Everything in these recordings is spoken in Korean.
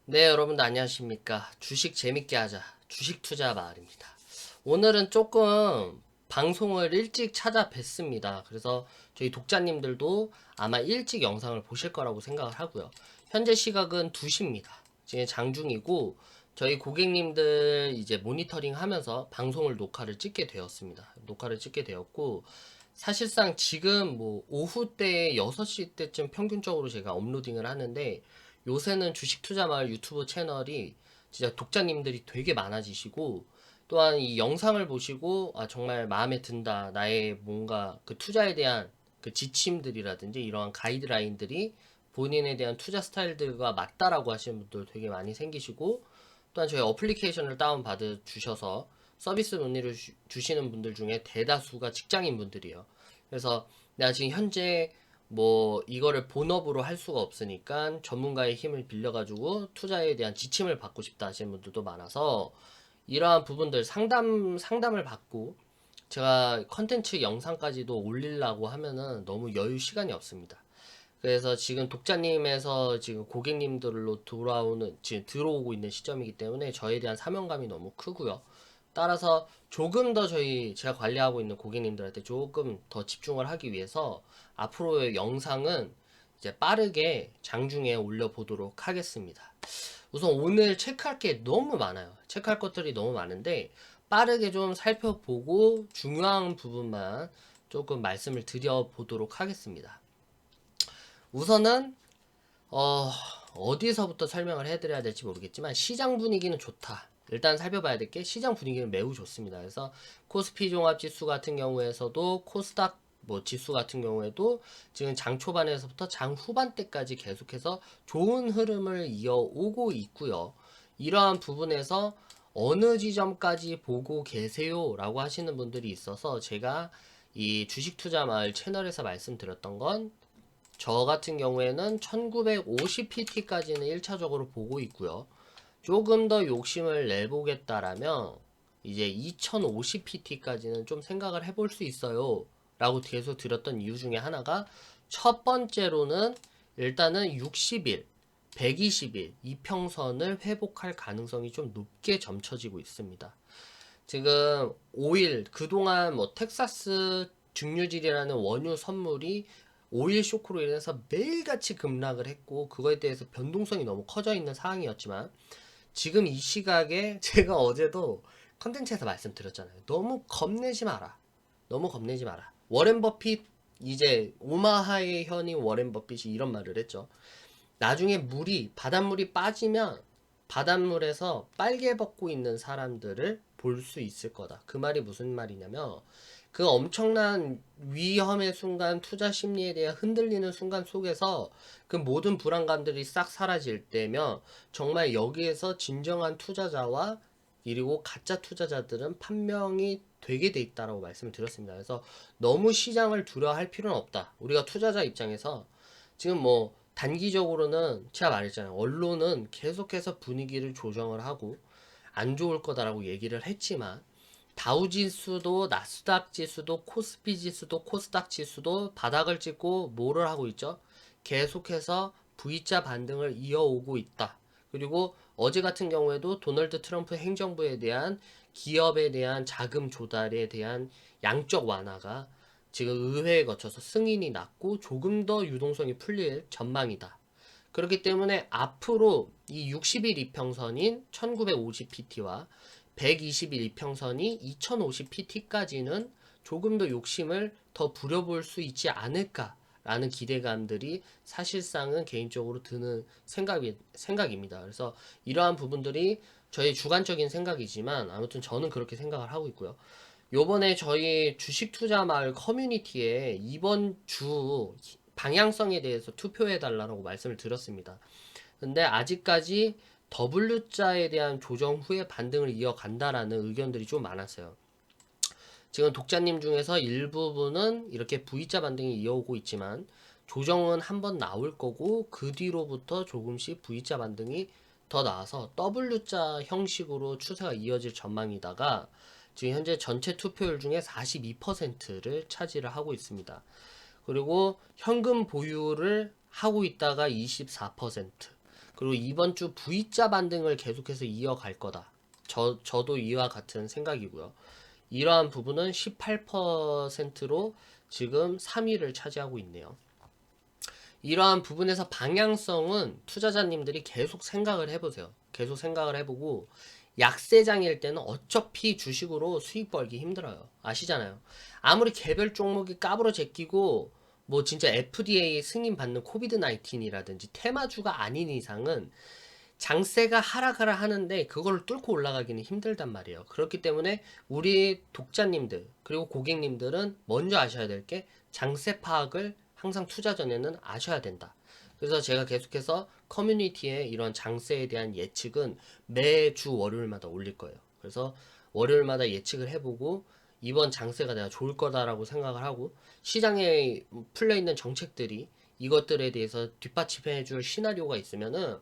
네, 여러분들 안녕하십니까. 주식 재밌게 하자. 주식 투자 마을입니다. 오늘은 조금 방송을 일찍 찾아뵀습니다. 그래서 저희 독자님들도 아마 일찍 영상을 보실 거라고 생각을 하고요. 현재 시각은 2시입니다. 지금 장중이고 저희 고객님들 이제 모니터링 하면서 방송을 녹화를 찍게 되었습니다. 녹화를 찍게 되었고 사실상 지금 뭐 오후 때 6시 때쯤 평균적으로 제가 업로딩을 하는데 요새는 주식 투자 마을 유튜브 채널이 진짜 독자님들이 되게 많아지시고 또한 이 영상을 보시고 아 정말 마음에 든다. 나의 뭔가 그 투자에 대한 그 지침들이라든지 이러한 가이드라인들이 본인에 대한 투자 스타일들과 맞다라고 하시는 분들 되게 많이 생기시고 또한 저희 어플리케이션을 다운받아 주셔서 서비스 문의를 주시는 분들 중에 대다수가 직장인 분들이에요. 그래서 내가 지금 현재 뭐 이거를 본업으로 할 수가 없으니까 전문가의 힘을 빌려가지고 투자에 대한 지침을 받고 싶다 하시는 분들도 많아서 이러한 부분들 상담을 받고 제가 컨텐츠 영상까지도 올리려고 하면은 너무 여유 시간이 없습니다. 그래서 지금 독자님에서 지금 고객님들로 돌아오는 지금 들어오고 있는 시점이기 때문에 저에 대한 사명감이 너무 크고요. 따라서 조금 더 제가 관리하고 있는 고객님들한테 조금 더 집중을 하기 위해서 앞으로의 영상은 이제 빠르게 장중에 올려보도록 하겠습니다. 우선 오늘 체크할 게 너무 많아요. 체크할 것들이 너무 많은데 빠르게 좀 살펴보고 중요한 부분만 조금 말씀을 드려보도록 하겠습니다. 우선은 어디서부터 설명을 해드려야 될지 모르겠지만 시장 분위기는 좋다. 일단 살펴봐야 될 게 시장 분위기는 매우 좋습니다. 그래서 코스피 종합지수 같은 경우에서도 코스닥 뭐 지수 같은 경우에도 지금 장 초반에서부터 장 후반때까지 계속해서 좋은 흐름을 이어오고 있고요. 이러한 부분에서 어느 지점까지 보고 계세요? 라고 하시는 분들이 있어서 제가 이 주식 투자 마을 채널에서 말씀드렸던 건 저 같은 경우에는 1950pt까지는 1차적으로 보고 있고요. 조금 더 욕심을 내보겠다라면 이제 2050pt까지는 좀 생각을 해볼 수 있어요. 라고 계속 드렸던 이유 중에 하나가 첫 번째로는 일단은 60일, 120일 이평선을 회복할 가능성이 좀 높게 점쳐지고 있습니다. 지금 5일 그동안 뭐 텍사스 증류질이라는 원유 선물이 오일 쇼크로 인해서 매일같이 급락을 했고 그거에 대해서 변동성이 너무 커져 있는 상황이었지만 지금 이 시각에 제가 어제도 컨텐츠에서 말씀드렸잖아요. 너무 겁내지 마라. 너무 겁내지 마라. 워렌 버핏 이제 오마하의 현인 워렌 버핏이 이런 말을 했죠. 나중에 바닷물이 빠지면 바닷물에서 빨개 벗고 있는 사람들을 볼 수 있을 거다. 그 말이 무슨 말이냐면 그 엄청난 위험의 순간, 투자 심리에 대해 흔들리는 순간 속에서 그 모든 불안감들이 싹 사라질 때면 정말 여기에서 진정한 투자자와 그리고 가짜 투자자들은 판명이 되게 돼 있다라고 말씀을 드렸습니다. 그래서 너무 시장을 두려워할 필요는 없다. 우리가 투자자 입장에서 지금 뭐 단기적으로는 제가 말했잖아요. 언론은 계속해서 분위기를 조정을 하고 안 좋을 거다라고 얘기를 했지만 다우 지수도 나스닥 지수도 코스피 지수도 코스닥 지수도 바닥을 찍고 뭐를 하고 있죠? 계속해서 V자 반등을 이어오고 있다. 그리고 어제 같은 경우에도 도널드 트럼프 행정부에 대한 기업에 대한 자금 조달에 대한 양적 완화가 지금 의회에 거쳐서 승인이 났고 조금 더 유동성이 풀릴 전망이다. 그렇기 때문에 앞으로 이 60일 이평선인 1950pt와 120일 이평선이 2050pt까지는 조금 더 욕심을 더 부려볼 수 있지 않을까라는 기대감들이 사실상은 개인적으로 드는 생각입니다. 그래서 이러한 부분들이 저의 주관적인 생각이지만 아무튼 저는 그렇게 생각을 하고 있고요. 요번에 저희 주식 투자 마을 커뮤니티에 이번 주 방향성에 대해서 투표해 달라고 말씀을 드렸습니다. 근데 아직까지 W자에 대한 조정 후에 반등을 이어간다라는 의견들이 좀 많았어요. 지금 독자님 중에서 일부분은 이렇게 V자 반등이 이어오고 있지만 조정은 한번 나올 거고 그 뒤로부터 조금씩 V자 반등이 더 나와서 W자 형식으로 추세가 이어질 전망이다가 지금 현재 전체 투표율 중에 42%를 차지를 하고 있습니다. 그리고 현금 보유를 하고 있다가 24%. 그리고 이번 주 V자 반등을 계속해서 이어갈 거다. 저도 이와 같은 생각이고요. 이러한 부분은 18%로 지금 3위를 차지하고 있네요. 이러한 부분에서 방향성은 투자자님들이 계속 생각을 해보세요. 계속 생각을 해보고 약세장일 때는 어차피 주식으로 수익 벌기 힘들어요. 아시잖아요. 아무리 개별 종목이 까불어 제끼고 뭐 진짜 FDA 승인 받는 코비드 19이라든지 테마주가 아닌 이상은 장세가 하락을 하는데 그걸 뚫고 올라가기는 힘들단 말이에요. 그렇기 때문에 우리 독자님들 그리고 고객님들은 먼저 아셔야 될 게 장세 파악을 항상 투자 전에는 아셔야 된다. 그래서 제가 계속해서 커뮤니티에 이런 장세에 대한 예측은 매주 월요일마다 올릴 거예요. 그래서 월요일마다 예측을 해보고 이번 장세가 내가 좋을 거다라고 생각을 하고 시장에 풀려 있는 정책들이 이것들에 대해서 뒷받침해줄 시나리오가 있으면은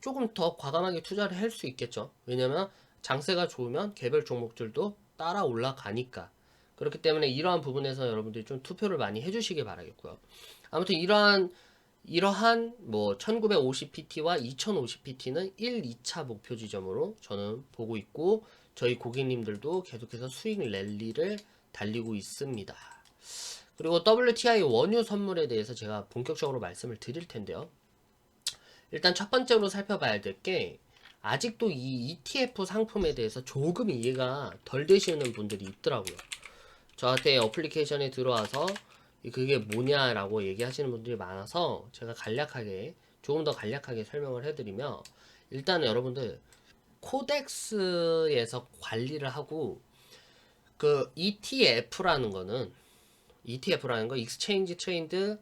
조금 더 과감하게 투자를 할 수 있겠죠. 왜냐면 장세가 좋으면 개별 종목들도 따라 올라가니까. 그렇기 때문에 이러한 부분에서 여러분들이 좀 투표를 많이 해주시길 바라겠고요. 아무튼 이러한 뭐 1950pt와 2050pt는 1, 2차 목표 지점으로 저는 보고 있고 저희 고객님들도 계속해서 수익 랠리를 달리고 있습니다. 그리고 WTI 원유 선물에 대해서 제가 본격적으로 말씀을 드릴 텐데요. 일단 첫 번째로 살펴봐야 될 게 아직도 이 ETF 상품에 대해서 조금 이해가 덜 되시는 분들이 있더라고요. 저한테 어플리케이션에 들어와서 그게 뭐냐라고 얘기하시는 분들이 많아서 제가 조금 더 간략하게 설명을 해드리면 일단은 여러분들 코덱스에서 관리를 하고 그 ETF라는 거 익스체인지 트레이드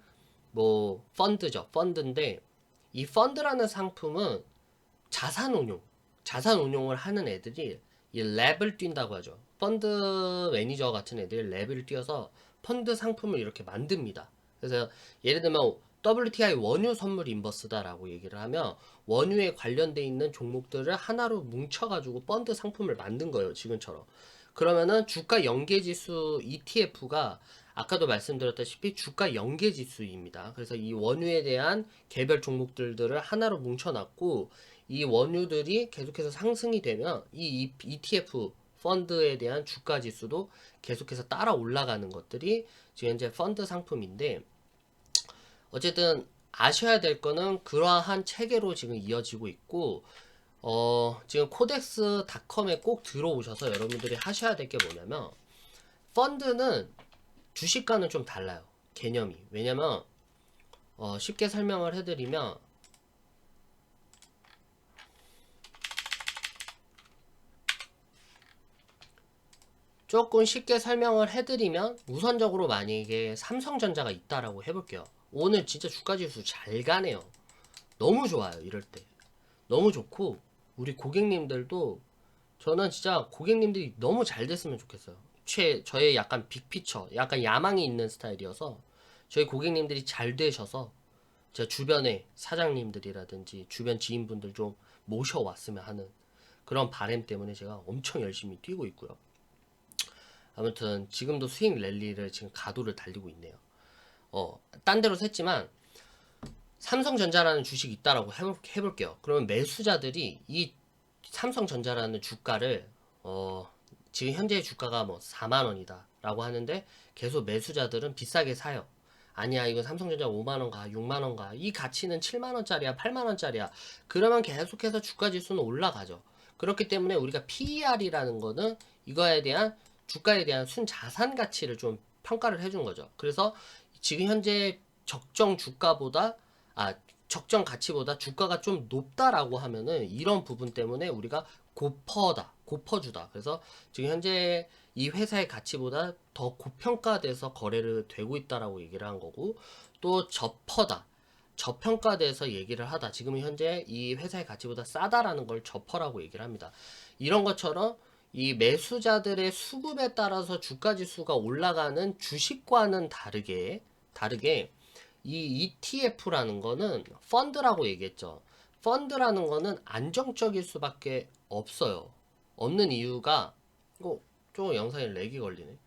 뭐 펀드죠. 펀드인데 이 펀드라는 상품은 자산 운용을 하는 애들이 이 랩을 뛴다고 하죠. 펀드 매니저 같은 애들이 랩을 뛰어서 펀드 상품을 이렇게 만듭니다. 그래서 예를 들면 WTI 원유 선물 인버스다라고 얘기를 하면 원유에 관련돼 있는 종목들을 하나로 뭉쳐가지고 펀드 상품을 만든 거예요. 지금처럼. 그러면은 주가 연계지수 ETF가 아까도 말씀드렸다시피 주가 연계지수입니다. 그래서 이 원유에 대한 개별 종목들을 하나로 뭉쳐놨고 이 원유들이 계속해서 상승이 되면 이 ETF 펀드에 대한 주가 지수도 계속해서 따라 올라가는 것들이 지금 현재 펀드 상품인데 어쨌든 아셔야 될 거는 그러한 체계로 지금 이어지고 있고 지금 코덱스닷컴에 꼭 들어오셔서 여러분들이 하셔야 될 게 뭐냐면 펀드는 주식과는 좀 달라요. 개념이. 왜냐면 쉽게 설명을 해드리면 조금 쉽게 설명을 해드리면 우선적으로 만약에 삼성전자가 있다라고 해볼게요. 오늘 진짜 주가지수 잘 가네요. 너무 좋아요. 이럴 때. 너무 좋고 우리 고객님들도 저는 진짜 고객님들이 너무 잘 됐으면 좋겠어요. 저의 약간 빅피처, 약간 야망이 있는 스타일이어서 저희 고객님들이 잘 되셔서 제가 주변에 사장님들이라든지 주변 지인분들 좀 모셔왔으면 하는 그런 바람 때문에 제가 엄청 열심히 뛰고 있고요. 아무튼 지금도 수익 랠리를 지금 가도를 달리고 있네요. 딴 데로 샜지만 삼성전자라는 주식이 있다라고 해볼게요. 그러면 매수자들이 이 삼성전자라는 주가를 지금 현재 주가가 뭐 4만원이다 라고 하는데 계속 매수자들은 비싸게 사요. 아니야 이거 삼성전자 5만원 6만원 이 가치는 7만원짜리야 8만원짜리야 그러면 계속해서 주가지수는 올라가죠. 그렇기 때문에 우리가 PER이라는 거는 이거에 대한 주가에 대한 순자산 가치를 좀 평가를 해준 거죠. 그래서 지금 현재 적정 가치보다 주가가 좀 높다라고 하면은 이런 부분 때문에 우리가 고퍼주다. 그래서 지금 현재 이 회사의 가치보다 더 고평가돼서 거래를 되고 있다라고 얘기를 한 거고 또 저평가돼서 얘기를 하다. 지금 현재 이 회사의 가치보다 싸다라는 걸 저퍼라고 얘기를 합니다. 이런 것처럼 이 매수자들의 수급에 따라서 주가 지수가 올라가는 주식과는 다르게 이 ETF라는 거는 펀드라고 얘기했죠. 펀드라는 거는 안정적일 수밖에 없어요. 없는 이유가 좀 영상에 렉이 걸리네.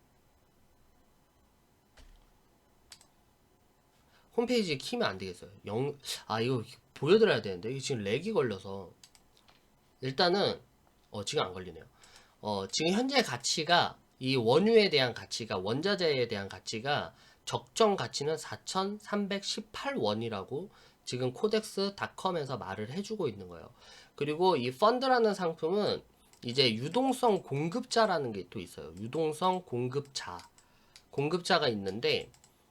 홈페이지에 키면 안 되겠어요. 이거 보여드려야 되는데 이게 지금 렉이 걸려서 일단은 지금 안 걸리네요. 지금 현재 가치가 이 원유에 대한 가치가 원자재에 대한 가치가 적정 가치는 4,318원이라고 지금 코덱스닷컴에서 말을 해주고 있는 거예요. 그리고 이 펀드라는 상품은 이제 유동성 공급자라는 게 또 있어요. 유동성 공급자가 있는데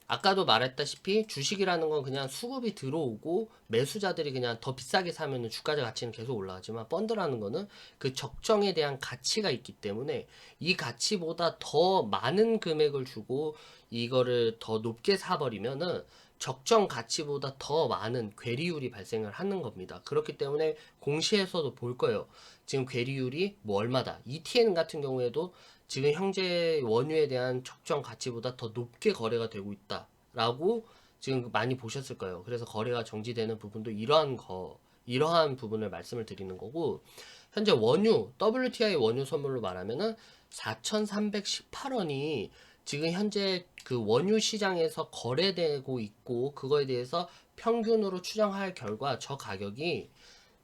아까도 말했다시피 주식이라는 건 그냥 수급이 들어오고 매수자들이 그냥 더 비싸게 사면은 주가의 가치는 계속 올라가지만 펀드라는 거는 그 적정에 대한 가치가 있기 때문에 이 가치보다 더 많은 금액을 주고 이거를 더 높게 사버리면은 적정 가치보다 더 많은 괴리율이 발생을 하는 겁니다. 그렇기 때문에 공시에서도 볼 거예요. 지금 괴리율이 뭐 얼마다. ETN 같은 경우에도 지금 현재 원유에 대한 적정 가치보다 더 높게 거래가 되고 있다라고 지금 많이 보셨을 거예요. 그래서 거래가 정지되는 부분도 이러한 부분을 말씀을 드리는 거고, 현재 원유, WTI 원유 선물로 말하면은 4,318원이 지금 현재 그 원유 시장에서 거래되고 있고, 그거에 대해서 평균으로 추정할 결과 저 가격이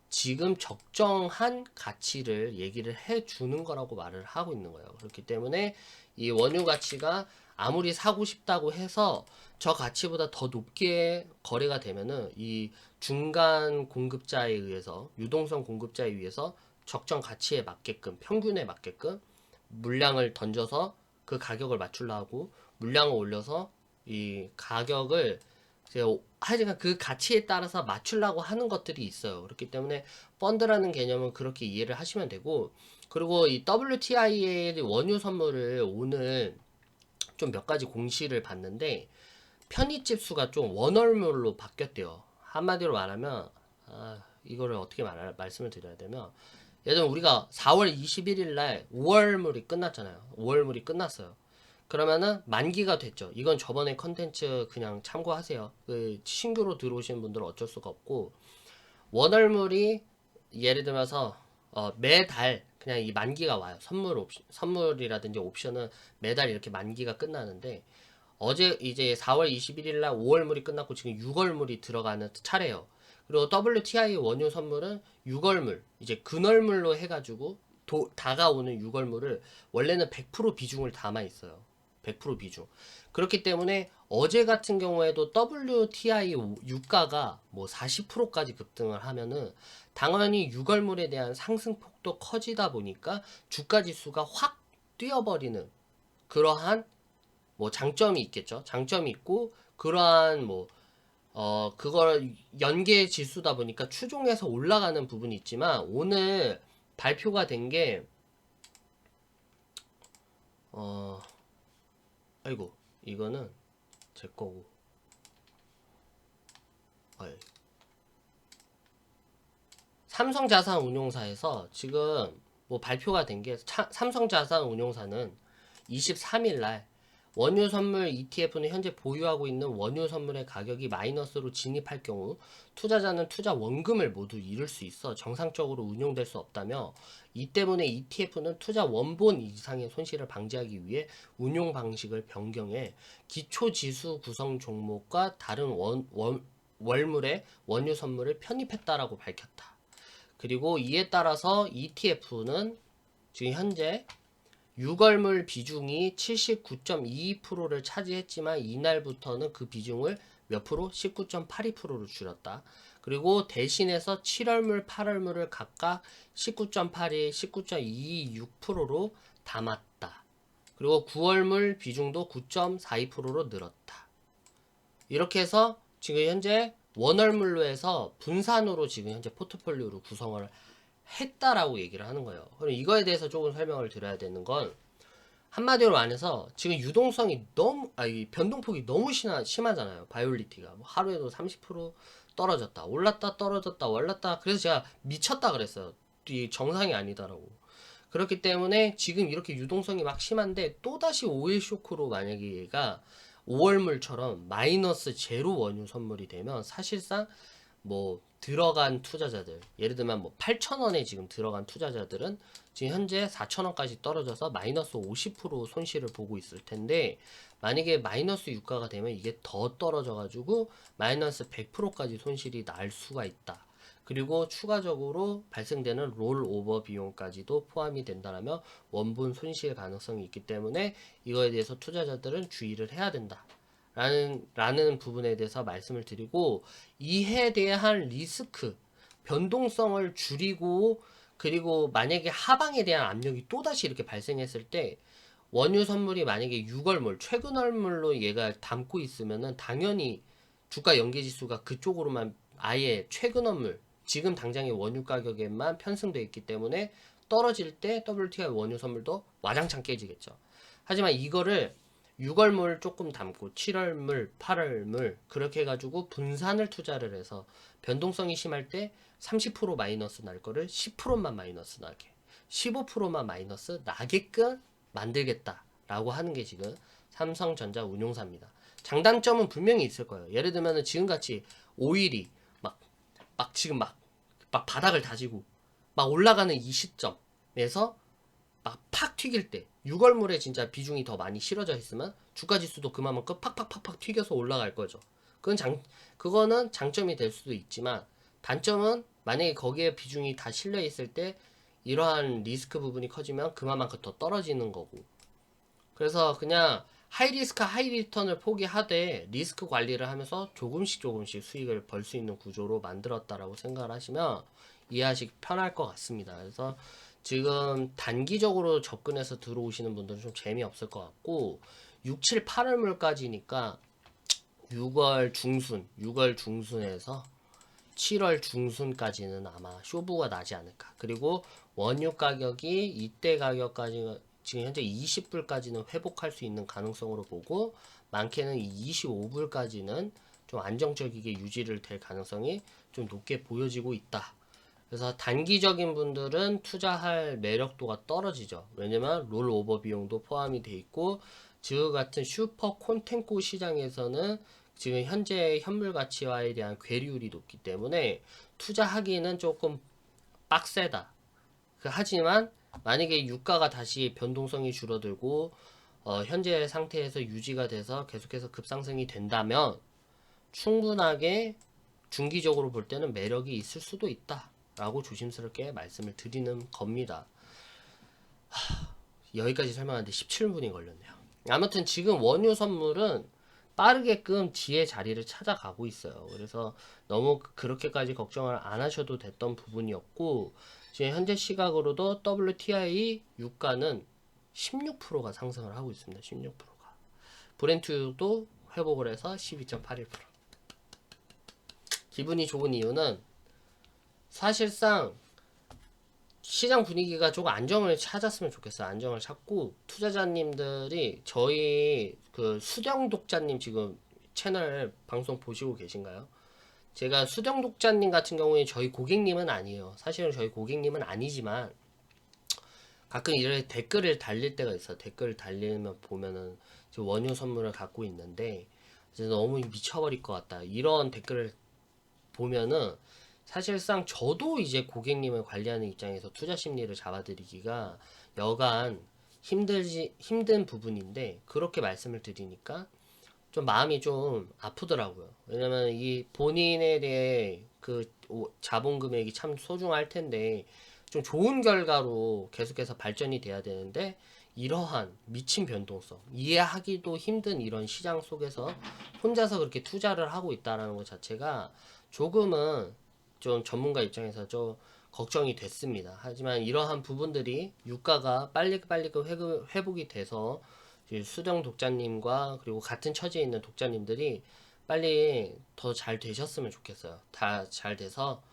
지금 적정한 가치를 얘기를 해 주는 거라고 말을 하고 있는 거예요. 그렇기 때문에 이 원유 가치가 아무리 사고 싶다고 해서 저 가치보다 더 높게 거래가 되면은 이 중간 공급자에 의해서 유동성 공급자에 의해서 적정 가치에 맞게끔 평균에 맞게끔 물량을 던져서 그 가격을 맞추려고 물량을 올려서 이 가격을 하여간 그 가치에 따라서 맞추려고 하는 것들이 있어요. 그렇기 때문에 펀드라는 개념은 그렇게 이해를 하시면 되고, 그리고 이 WTI의 원유 선물을 오늘 좀 몇 가지 공시를 봤는데 편입집 수가 좀 원월물로 바뀌었대요. 한마디로 말하면 이거를 어떻게 말씀을 드려야 되면, 예를 들면 우리가 4월 21일 날 5월물이 끝났잖아요. 5월물이 끝났어요. 그러면은 만기가 됐죠. 이건 저번에 컨텐츠 그냥 참고하세요. 그 신규로 들어오신 분들은 어쩔 수가 없고, 원월물이 예를 들면서 매달 그냥 이 만기가 와요. 선물이라든지 옵션은 매달 이렇게 만기가 끝나는데, 어제 이제 4월 21일 날 5월물이 끝났고 지금 6월물이 들어가는 차례예요. 그리고 WTI 원유 선물은 6월물, 이제 근월물로 해가지고 다가오는 6월물을 원래는 100% 비중을 담아 있어요. 100% 비중. 그렇기 때문에 어제 같은 경우에도 WTI 유가가 뭐 40%까지 급등을 하면은 당연히 6월물에 대한 상승폭도 커지다 보니까 주가 지수가 확 뛰어버리는 그러한 뭐 장점이 있겠죠. 장점이 있고 그러한 뭐 그걸 연계 지수다 보니까 추종해서 올라가는 부분이 있지만 오늘 발표가 된 게 아이고 이거는 제 거고 삼성자산운용사에서 지금 뭐 발표가 된 게 삼성자산운용사는 23일 날 원유 선물 ETF는 현재 보유하고 있는 원유 선물의 가격이 마이너스로 진입할 경우 투자자는 투자 원금을 모두 잃을 수 있어 정상적으로 운용될 수 없다며, 이 때문에 ETF는 투자 원본 이상의 손실을 방지하기 위해 운용 방식을 변경해 기초 지수 구성 종목과 다른 월물의 원유 선물을 편입했다라고 밝혔다. 그리고 이에 따라서 ETF는 지금 현재 6월물 비중이 79.22%를 차지했지만 이날부터는 그 비중을 몇 프로? 19.82%로 줄였다. 그리고 대신해서 7월물, 8월물을 각각 19.82, 19.26%로 담았다. 그리고 9월물 비중도 9.42%로 늘었다. 이렇게 해서 지금 현재 원월물로 해서 분산으로 지금 현재 포트폴리오를 구성을 했다라고 얘기를 하는 거예요. 그럼 이거에 대해서 조금 설명을 드려야 되는 건, 한마디로 말해서 지금 유동성이 이 변동폭이 너무 심하잖아요. 바이올리티가 뭐 하루에도 30% 떨어졌다 올랐다 떨어졌다 올랐다. 그래서 제가 미쳤다 그랬어요. 이 정상이 아니다라고. 그렇기 때문에 지금 이렇게 유동성이 막 심한데 또다시 오일 쇼크로 만약에 얘가 5월물처럼 마이너스 제로 원유 선물이 되면 사실상 뭐 들어간 투자자들, 예를 들면 뭐 8,000원에 지금 들어간 투자자들은 지금 현재 4,000원까지 떨어져서 마이너스 50% 손실을 보고 있을 텐데, 만약에 마이너스 유가가 되면 이게 더 떨어져 가지고 마이너스 100%까지 손실이 날 수가 있다. 그리고 추가적으로 발생되는 롤오버 비용까지도 포함이 된다면 원본 손실 가능성이 있기 때문에 이거에 대해서 투자자들은 주의를 해야 된다. 라는 부분에 대해서 말씀을 드리고, 이에 대한 리스크, 변동성을 줄이고, 그리고 만약에 하방에 대한 압력이 또다시 이렇게 발생했을 때, 원유 선물이 만약에 6월물, 최근월물로 얘가 담고 있으면은 당연히 주가 연계지수가 그쪽으로만 아예 최근월물, 지금 당장의 원유 가격에만 편승되어 있기 때문에 떨어질 때 WTI 원유 선물도 와장창 깨지겠죠. 하지만 이거를 6월물 조금 담고 7월물, 8월물 그렇게 해가지고 분산을 투자를 해서 변동성이 심할 때 30% 마이너스 날 거를 10%만 마이너스 나게, 15%만 마이너스 나게끔 만들겠다라고 하는 게 지금 삼성전자 운용사입니다. 장단점은 분명히 있을 거예요. 예를 들면은 지금같이 오일이 지금 막 바닥을 다지고 막 올라가는 이 시점에서 막 팍 튀길 때, 6월물에 진짜 비중이 더 많이 실어져 있으면 주가 지수도 그만큼 팍팍팍팍 튀겨서 올라갈 거죠. 그거는 장점이 될 수도 있지만, 단점은 만약에 거기에 비중이 다 실려 있을 때 이러한 리스크 부분이 커지면 그만큼 더 떨어지는 거고. 그래서 그냥 하이리스크 하이리턴을 포기하되 리스크 관리를 하면서 조금씩 수익을 벌 수 있는 구조로 만들었다라고 생각을 하시면 이해하시기 편할 것 같습니다. 그래서 지금 단기적으로 접근해서 들어오시는 분들은 좀 재미없을 것 같고, 6, 7, 8월물까지니까 6월 중순에서 7월 중순까지는 아마 쇼부가 나지 않을까. 그리고 원유 가격이 이때 가격까지 지금 현재 20불까지는 회복할 수 있는 가능성으로 보고, 많게는 25불까지는 좀 안정적이게 유지를 될 가능성이 좀 높게 보여지고 있다. 그래서 단기적인 분들은 투자할 매력도가 떨어지죠. 왜냐면 롤오버 비용도 포함이 돼 있고, 지금 같은 슈퍼 콘텐코 시장에서는 지금 현재 현물 가치와에 대한 괴리율이 높기 때문에 투자하기는 조금 빡세다. 하지만 만약에 유가가 다시 변동성이 줄어들고 현재 상태에서 유지가 돼서 계속해서 급상승이 된다면 충분하게 중기적으로 볼 때는 매력이 있을 수도 있다 라고 조심스럽게 말씀을 드리는 겁니다. 여기까지 설명하는데 17분이 걸렸네요. 아무튼 지금 원유 선물은 빠르게끔 지의 자리를 찾아가고 있어요. 그래서 너무 그렇게까지 걱정을 안 하셔도 됐던 부분이었고, 지금 현재 시각으로도 WTI 유가는 16%가 상승을 하고 있습니다. 16%가. 브렌트도 회복을 해서 12.81%. 기분이 좋은 이유는 사실상 시장 분위기가 조금 안정을 찾았으면 좋겠어요. 안정을 찾고 투자자님들이 저희 그 수정 독자님 지금 채널 방송 보시고 계신가요? 제가 수정 독자님 같은 경우에 저희 고객님은 아니에요. 사실은 저희 고객님은 아니지만 가끔 이런 댓글을 달릴 때가 있어요. 댓글을 달리면 보면은 지금 원유 선물을 갖고 있는데 너무 미쳐버릴 것 같다. 이런 댓글을 보면은 사실상 저도 이제 고객님을 관리하는 입장에서 투자 심리를 잡아드리기가 여간 힘든 부분인데, 그렇게 말씀을 드리니까 좀 마음이 좀 아프더라고요. 왜냐면 이 본인에 대해 그 자본 금액이 참 소중할 텐데 좀 좋은 결과로 계속해서 발전이 돼야 되는데, 이러한 미친 변동성, 이해하기도 힘든 이런 시장 속에서 혼자서 그렇게 투자를 하고 있다라는 것 자체가 조금은 좀 전문가 입장에서 좀 걱정이 됐습니다. 하지만 이러한 부분들이 유가가 빨리 회복이 돼서 수정 독자님과 그리고 같은 처지에 있는 독자님들이 빨리 더 잘 되셨으면 좋겠어요. 다 잘 돼서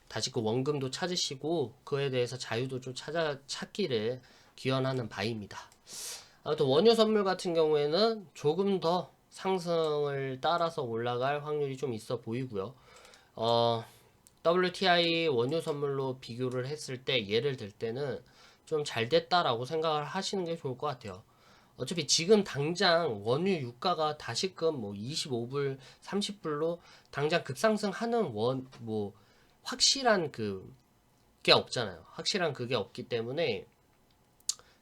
다시 그 원금도 찾으시고 그에 대해서 자유도 좀 찾기를 기원하는 바입니다. 아무튼 원유 선물 같은 경우에는 조금 더 상승을 따라서 올라갈 확률이 좀 있어 보이고요. WTI 원유 선물로 비교를 했을 때 예를 들 때는 좀 잘 됐다라고 생각을 하시는 게 좋을 것 같아요. 어차피 지금 당장 원유 유가가 다시금 뭐 25불, 30불로 당장 급상승하는 확실한 그게 없잖아요. 확실한 그게 없기 때문에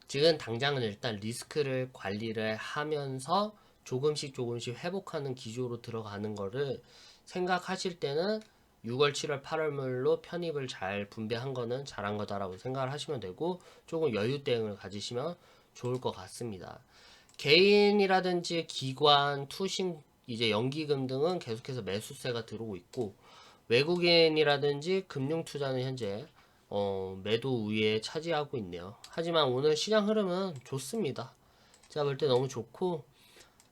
지금 당장은 일단 리스크를 관리를 하면서 조금씩 회복하는 기조로 들어가는 거를 생각하실 때는 6월, 7월, 8월물로 편입을 잘 분배한 거는 잘한 거다라고 생각을 하시면 되고, 조금 여유 대응을 가지시면 좋을 것 같습니다. 개인이라든지 기관, 투신, 이제 연기금 등은 계속해서 매수세가 들어오고 있고, 외국인이라든지 금융투자는 현재 매도 우위에 차지하고 있네요. 하지만 오늘 시장 흐름은 좋습니다. 제가 볼 때 너무 좋고,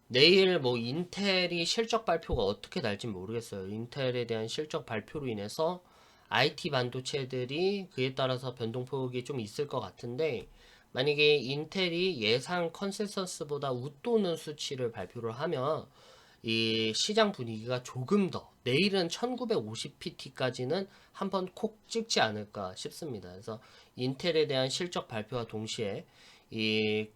내일 뭐 인텔이 실적 발표가 어떻게 날지 모르겠어요. 인텔에 대한 실적 발표로 인해서 IT 반도체들이 그에 따라서 변동폭이 좀 있을 것 같은데, 만약에 인텔이 예상 컨센서스보다 웃도는 수치를 발표를 하면 이 시장 분위기가 조금 더, 내일은 1950pt까지는 한번 콕 찍지 않을까 싶습니다. 그래서 인텔에 대한 실적 발표와 동시에 이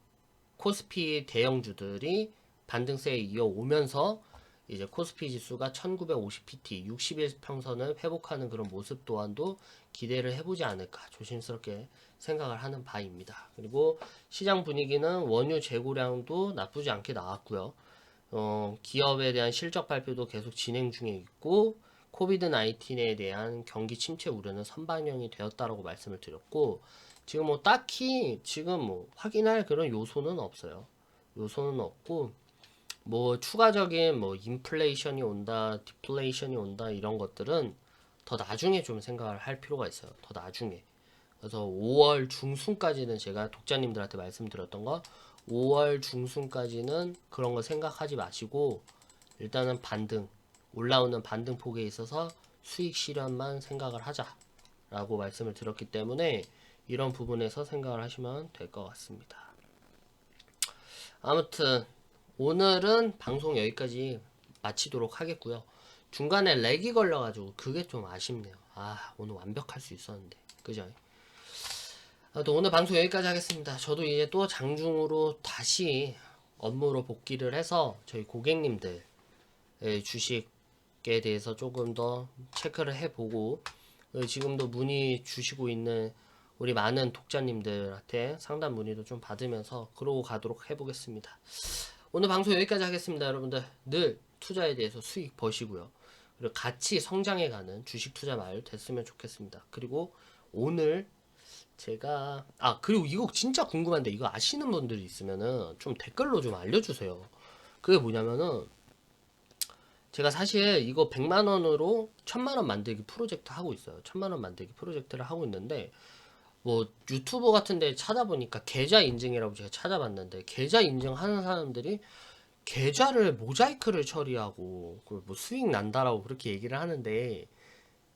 코스피 대형주들이 반등세에 이어오면서 이제 코스피 지수가 1950pt 60일 평선을 회복하는 그런 모습 또한도 기대를 해보지 않을까 조심스럽게 생각을 하는 바입니다. 그리고 시장 분위기는 원유 재고량도 나쁘지 않게 나왔고요. 기업에 대한 실적 발표도 계속 진행 중에 있고, 코비드 19에 대한 경기 침체 우려는 선반영이 되었다라고 말씀을 드렸고, 지금 뭐 딱히 지금 뭐 확인할 그런 요소는 없어요. 요소는 없고, 뭐 추가적인 뭐 인플레이션이 온다, 디플레이션이 온다 이런 것들은 더 나중에 좀 생각을 할 필요가 있어요. 더 나중에. 그래서 5월 중순까지는 제가 독자님들한테 말씀드렸던 거, 5월 중순까지는 그런 거 생각하지 마시고 일단은 반등, 올라오는 반등 폭에 있어서 수익 실현만 생각을 하자라고 말씀을 드렸기 때문에 이런 부분에서 생각을 하시면 될 것 같습니다. 아무튼 오늘은 방송 여기까지 마치도록 하겠고요. 중간에 렉이 걸려가지고 그게 좀 아쉽네요. 아, 오늘 완벽할 수 있었는데, 그죠? 또 오늘 방송 여기까지 하겠습니다. 저도 이제 또 장중으로 다시 업무로 복귀를 해서 저희 고객님들 주식에 대해서 조금 더 체크를 해보고, 지금도 문의 주시고 있는 우리 많은 독자님들한테 상담 문의도 좀 받으면서 그러고 가도록 해보겠습니다. 오늘 방송 여기까지 하겠습니다. 여러분들 늘 투자에 대해서 수익 버시고요. 그리고 같이 성장해가는 주식 투자 마을 됐으면 좋겠습니다. 그리고 오늘 제가 그리고 이거 진짜 궁금한데 이거 아시는 분들이 있으면은 좀 댓글로 좀 알려주세요. 그게 뭐냐면은 제가 사실 이거 100만원으로 1000만원 만들기 프로젝트 하고 있어요. 1000만원 만들기 프로젝트를 하고 있는데, 뭐 유튜버 같은데 찾아보니까 계좌 인증이라고 제가 찾아봤는데, 계좌 인증하는 사람들이 계좌를 모자이크를 처리하고 뭐 수익 난다라고 그렇게 얘기를 하는데,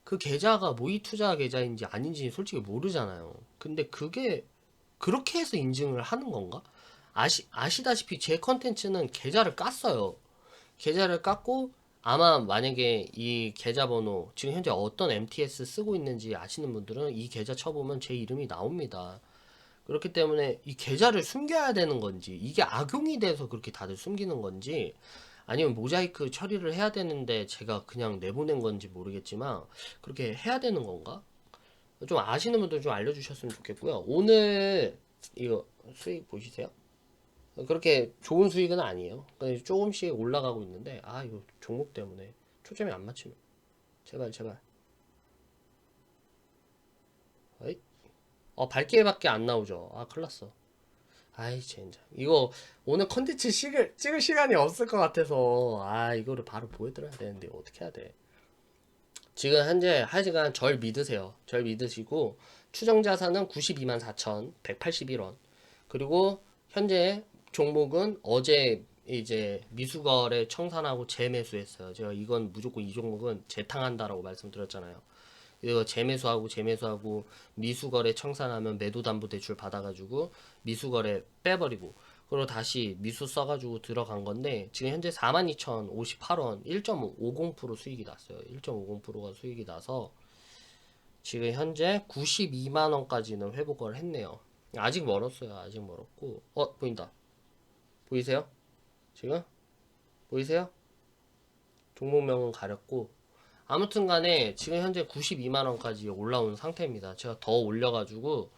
그 계좌가 모의 투자 계좌인지 아닌지 솔직히 모르잖아요. 근데 그게 그렇게 해서 인증을 하는 건가? 아시다시피 제 컨텐츠는 계좌를 깠어요. 계좌를 깠고, 아마 만약에 이 계좌번호 지금 현재 어떤 MTS 쓰고 있는지 아시는 분들은 이 계좌 쳐보면 제 이름이 나옵니다. 그렇기 때문에 이 계좌를 숨겨야 되는 건지, 이게 악용이 돼서 그렇게 다들 숨기는 건지, 아니면 모자이크 처리를 해야 되는데 제가 그냥 내보낸 건지 모르겠지만 그렇게 해야 되는 건가? 좀 아시는 분들 좀 알려주셨으면 좋겠고요. 오늘 이거 수익 보시세요? 그렇게 좋은 수익은 아니에요. 그러니까 조금씩 올라가고 있는데, 이거 종목 때문에 초점이 안 맞추면 제발 제발. 어이? 밝게밖에 안 나오죠. 큰일 났어. 아이 젠장, 이거 오늘 컨텐츠 찍을 시간이 없을 것 같아서 이거를 바로 보여드려야 되는데 어떻게 해야 돼. 지금 현재 하지간 절 믿으세요. 절 믿으시고 추정 자산은 92만 4,181원. 그리고 현재 종목은 어제 이제 미수거래 청산하고 재매수했어요. 제가 이건 무조건 이 종목은 재탕한다라고 말씀드렸잖아요. 이거 재매수하고 미수거래 청산하면 매도담보대출 받아가지고 미수거래 빼버리고, 그리고 다시 미수 써가지고 들어간 건데, 지금 현재 42,058원 1.50% 수익이 났어요. 1.50%가 수익이 나서 지금 현재 92만원까지는 회복을 했네요. 아직 멀었어요. 아직 멀었고, 보인다. 보이세요? 지금? 보이세요? 종목명은 가렸고, 아무튼 간에 지금 현재 92만원까지 올라온 상태입니다. 제가 더 올려가지고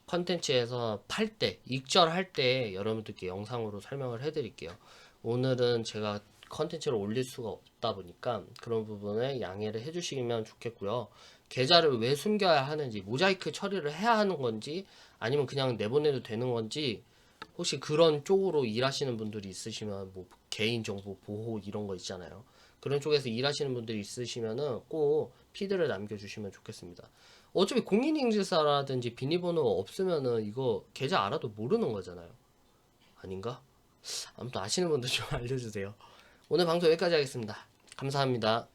컨텐츠에서 팔 때, 익절할 때 여러분들께 영상으로 설명을 해드릴게요. 오늘은 제가 컨텐츠를 올릴 수가 없다 보니까 그런 부분에 양해를 해주시면 좋겠고요. 계좌를 왜 숨겨야 하는지, 모자이크 처리를 해야 하는 건지, 아니면 그냥 내보내도 되는 건지, 혹시 그런 쪽으로 일하시는 분들이 있으시면, 뭐 개인정보 보호 이런 거 있잖아요. 그런 쪽에서 일하시는 분들이 있으시면은 꼭 피드를 남겨주시면 좋겠습니다. 어차피 공인인증서라든지 비밀번호 없으면은 이거 계좌 알아도 모르는 거잖아요. 아닌가? 아무튼 아시는 분들 좀 알려주세요. 오늘 방송 여기까지 하겠습니다. 감사합니다.